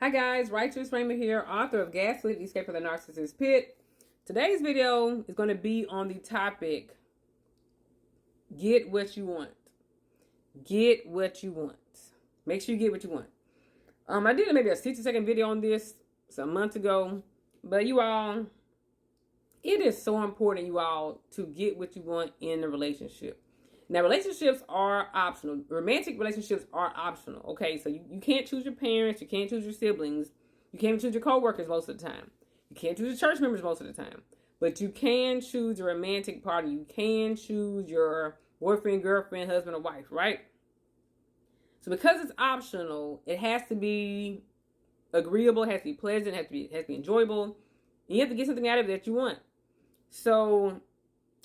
Hi guys, Righteous Raymond here, author of Gaslit, Escape from the Narcissist Pit. Today's video is going to be on the topic, get what you want. Get what you want. Make sure you get what you want. I did maybe a 60-second video on this some months ago, but you all, it is so important, you all, to get what you want in a relationship. Now, relationships are optional. Romantic relationships are optional, okay? So you can't choose your parents. You can't choose your siblings. You can't choose your coworkers most of the time. You can't choose your church members most of the time. But you can choose your romantic partner. You can choose your boyfriend, girlfriend, husband, or wife, right? So because it's optional, it has to be agreeable, it has to be pleasant, it has to be enjoyable. And you have to get something out of it that you want. So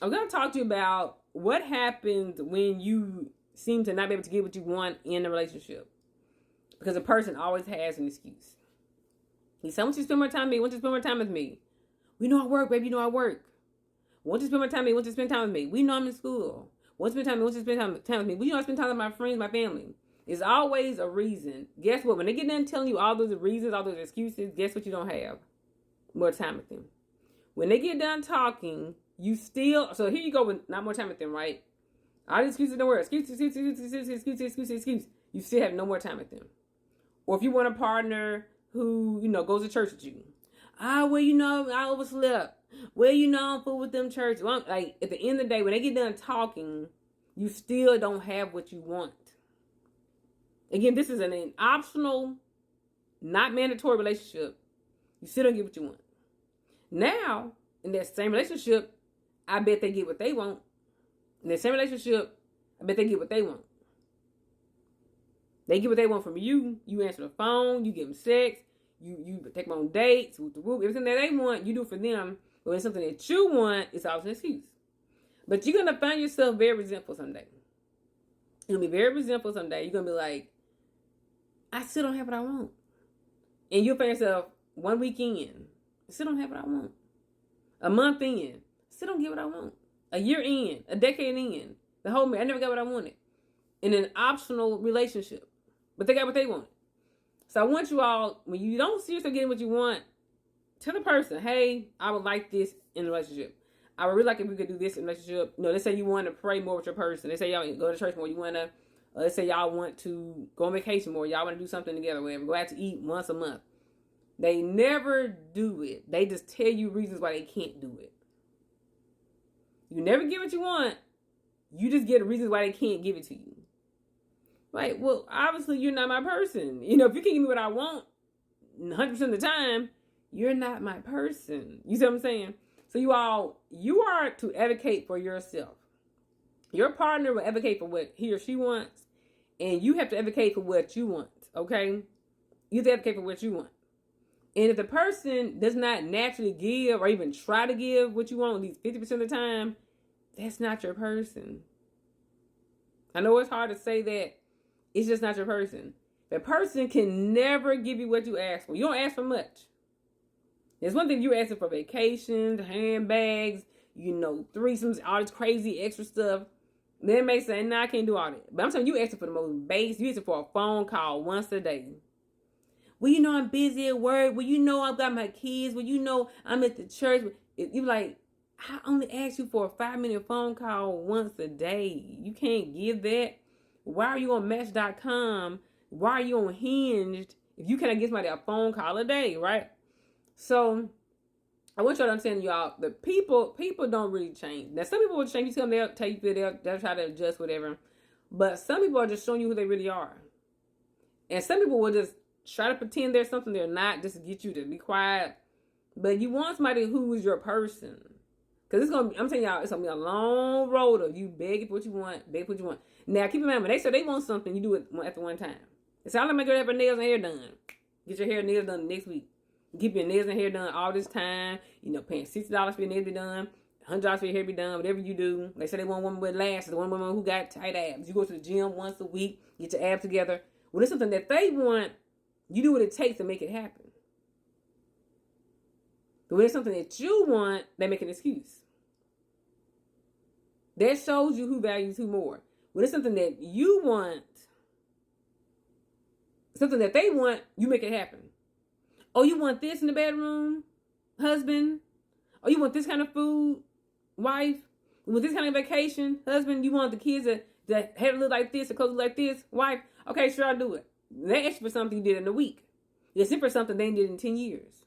I'm going to talk to you about what happens when you seem to not be able to get what you want in a relationship. Because a person always has an excuse. He said, I want you to spend more time with me. I want you to spend more time with me. We know I work, baby. You know I work. I want you to spend more time with me. I want you to spend time with me. We know I'm in school. I want you to spend time with me. I want you to spend time with me. We know I spend time with my friends, my family. It's always a reason. Guess what? When they get done telling you all those reasons, all those excuses, guess what you don't have? More time with them. When they get done talking, you still, so here you go with not more time with them, right? All these excuses don't work. Excuse. You still have no more time with them. Or if you want a partner who, goes to church with you. I overslept. I'm full with them church. Well, like, at the end of the day, when they get done talking, you still don't have what you want. Again, this is an optional, not mandatory relationship. You still don't get what you want. Now, in that same relationship, I bet they get what they want. In that same relationship, I bet they get what they want. They get what they want from you. You answer the phone. You give them sex. You take them on dates. Everything that they want, you do for them. But when it's something that you want, it's always an excuse. But you're going to find yourself very resentful someday. You're going to be very resentful someday. You're going to be like, I still don't have what I want. And you'll find yourself 1 week in, I still don't have what I want. A month in, still don't get what I want. A year in, a decade in, the whole I never got what I wanted. In an optional relationship. But they got what they wanted. So I want you all, when you don't see yourself getting what you want, tell the person, hey, I would like this in a relationship. I would really like if we could do this in a relationship. Let's say you want to pray more with your person. Let's say y'all go to church more. You want to, let's say y'all want to go on vacation more. Y'all want to do something together. Whatever. Go out to eat once a month. They never do it. They just tell you reasons why they can't do it. You never get what you want. You just get reasons why they can't give it to you. Like, well, obviously you're not my person. If you can give me what I want 100% of the time, you're not my person. You see what I'm saying? So you are to advocate for yourself. Your partner will advocate for what he or she wants, and you have to advocate for what you want, okay? You have to advocate for what you want. And if the person does not naturally give or even try to give what you want at least 50% of the time, that's not your person. I know it's hard to say that. It's just not your person. The person can never give you what you ask for. You don't ask for much. There's one thing you're asking for: vacations, handbags, threesomes, all this crazy extra stuff. They may say, nah, I can't do all that. But I'm telling you, asking for the most base. You asking for a phone call once a day. Well, I'm busy at work. Well, I've got my kids. Well, I'm at the church. You're like, I only asked you for a 5-minute phone call once a day. You can't give that. Why are you on Match.com? Why are you on Hinged if you cannot get somebody a phone call a day, right? So I want y'all to understand, y'all, that people don't really change. Now, some people will change. You tell them, they'll tell you, they'll try to adjust, whatever. But some people are just showing you who they really are. And some people will just try to pretend there's something they're not, just to get you to be quiet. But you want somebody who is your person. Because I'm telling y'all, it's going to be a long road of you begging for what you want, Now, keep in mind, when they say they want something, you do it after one time. It's all like my girl have her nails and hair done. Get your hair and nails done next week. Keep your nails and hair done all this time. Paying $60 for your nails to be done, $100 for your hair to be done, whatever you do. They say they want a woman with lashes, one woman who got tight abs. You go to the gym once a week, get your abs together. When it's something that they want, you do what it takes to make it happen. But when it's something that you want, they make an excuse. That shows you who values who more. When it's something that you want, something that they want, you make it happen. Oh, you want this in the bedroom, husband? Oh, you want this kind of food, wife? You want this kind of vacation, husband? You want the kids to hair look like this, the clothes look like this, wife? Okay, sure, I'll do it. They ask you for something you did in a week. They're asking for something they did in 10 years.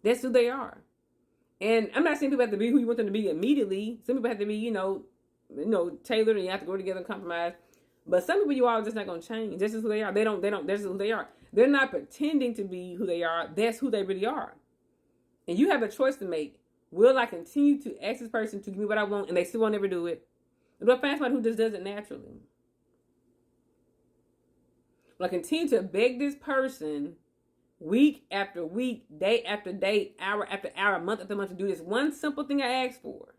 That's who they are. And I'm not saying people have to be who you want them to be immediately. Some people have to be, tailored, and you have to go together and compromise. But some people, you are just not going to change. This is who they are. This is who they are. They're not pretending to be who they are. That's who they really are. And you have a choice to make. Will I continue to ask this person to give me what I want and they still won't ever do it? Or do I find somebody who just does it naturally? Will I continue to beg this person week after week, day after day, hour after hour, month after month to do this one simple thing I asked for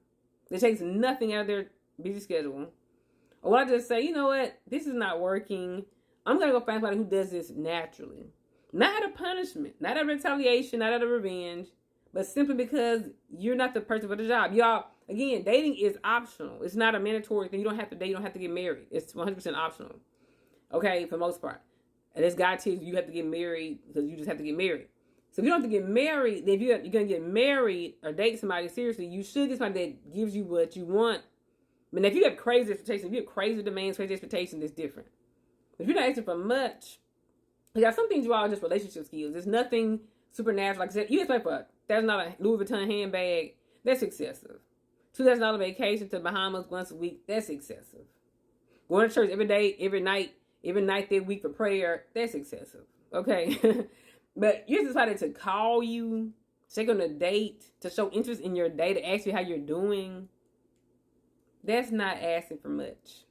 that takes nothing out of their busy schedule? Or will I just say, you know what, this is not working. I'm going to go find somebody who does this naturally. Not out of punishment, not out of retaliation, not out of revenge, but simply because you're not the person for the job. Y'all, again, dating is optional. It's not a mandatory thing. You don't have to date. You don't have to get married. It's 100% optional. Okay, for the most part. And this guy tells you have to get married because you just have to get married. So if you don't have to get married, then if you're going to get married or date somebody seriously, you should get somebody that gives you what you want. I mean, if you have crazy expectations, if you have crazy demands, crazy expectations, it's different. But if you're not asking for much, you got some things you are just relationship skills. There's nothing supernatural. Like I said, you expect for $1,000 Louis Vuitton handbag, that's excessive. $2,000 vacation to Bahamas once a week, that's excessive. Going to church every day, every night that week for prayer, that's excessive. Okay? But you decided to call you, take on a date, to show interest in your day, to ask you how you're doing. That's not asking for much.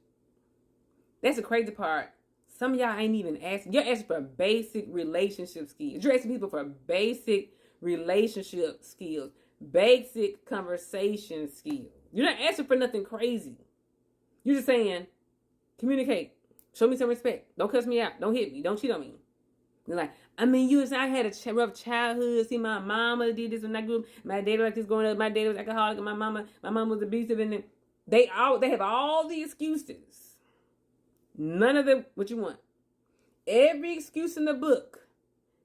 That's the crazy part. Some of y'all ain't even asking. You're asking for basic relationship skills. You're asking people for basic relationship skills, basic conversation skills. You're not asking for nothing crazy. You're just saying, communicate. Show me some respect. Don't cuss me out. Don't hit me. Don't cheat on me. They're like, I had a rough childhood. See, my mama did this when I grew up. My dad was like this growing up. My dad was alcoholic, and my mama was abusive. And then they have all the excuses. None of them what you want. Every excuse in the book,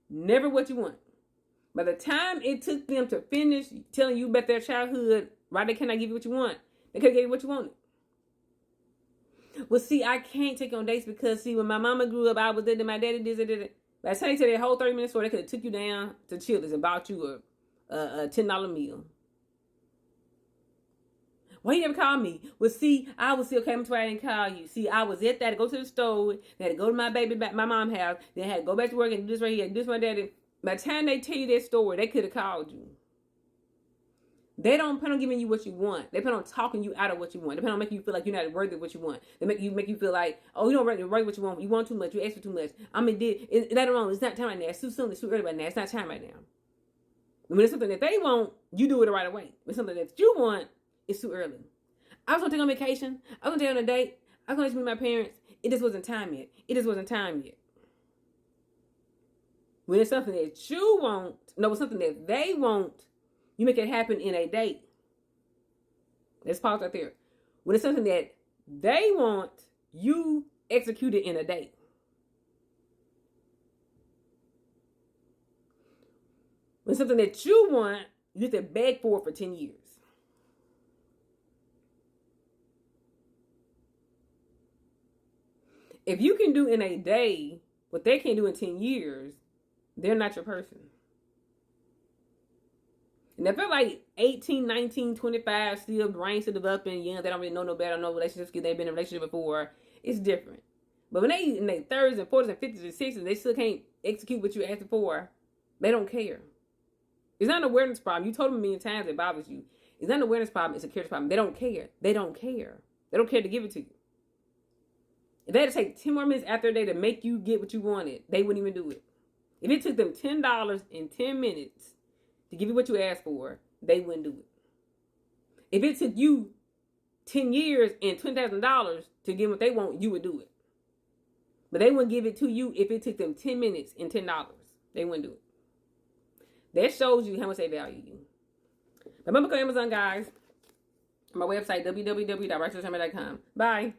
never what you want. By the time it took them to finish telling you about their childhood, why they cannot give you what you want, they could have gave you what you wanted. Well, see, I can't take you on dates because, see, when my mama grew up, I was there, and my daddy did it. By the time they said that whole 30-minute story, they could have took you down to Chili's and bought you a $10 meal. Why you never call me? Well, see, I was still coming to why I didn't call you. See, I was at that to go to the store, they had to go to my mom's house, then had to go back to work and do this right here, do this my daddy. By the time they tell you that story, they could have called you. They don't plan on giving you what you want. They plan on talking you out of what you want. They plan on making you feel like you're not worthy of what you want. They make you feel like, oh, you don't worthy what you want. You want too much. You ask for too much. Later on, it's not time right now. It's too soon. It's too early right now. It's not time right now. When it's something that they want, you do it right away. When it's something that you want, it's too early. I was going to take on vacation. I was going to take on a date. I was going to meet my parents. It just wasn't time yet. When it's something that you want, it's something that they want, you make it happen in a date. Let's pause right there. When it's something that they want, you execute it in a date. When it's something that you want, you have to beg for 10 years. If you can do in a day what they can't do in 10 years, they're not your person. And if they're like 18, 19, 25, still brain still developing, young, they don't really know no better, no relationships because they've been in a relationship before, it's different. But when they in their 30s and 40s and 50s and 60s, they still can't execute what you asked for, they don't care. It's not an awareness problem. You told them a million times it bothers you. It's not an awareness problem, it's a security problem. They don't care. They don't care to give it to you. If they had to take 10 more minutes after a day to make you get what you wanted, they wouldn't even do it. If it took them $10 in 10 minutes to give you what you asked for, they wouldn't do it. If it took you 10 years and $20,000 to give what they want, you would do it. But they wouldn't give it to you if it took them 10 minutes and $10. They wouldn't do it. That shows you how much they value you. Remember, go to Amazon, guys. My website, www.righteoushammer.com. Bye.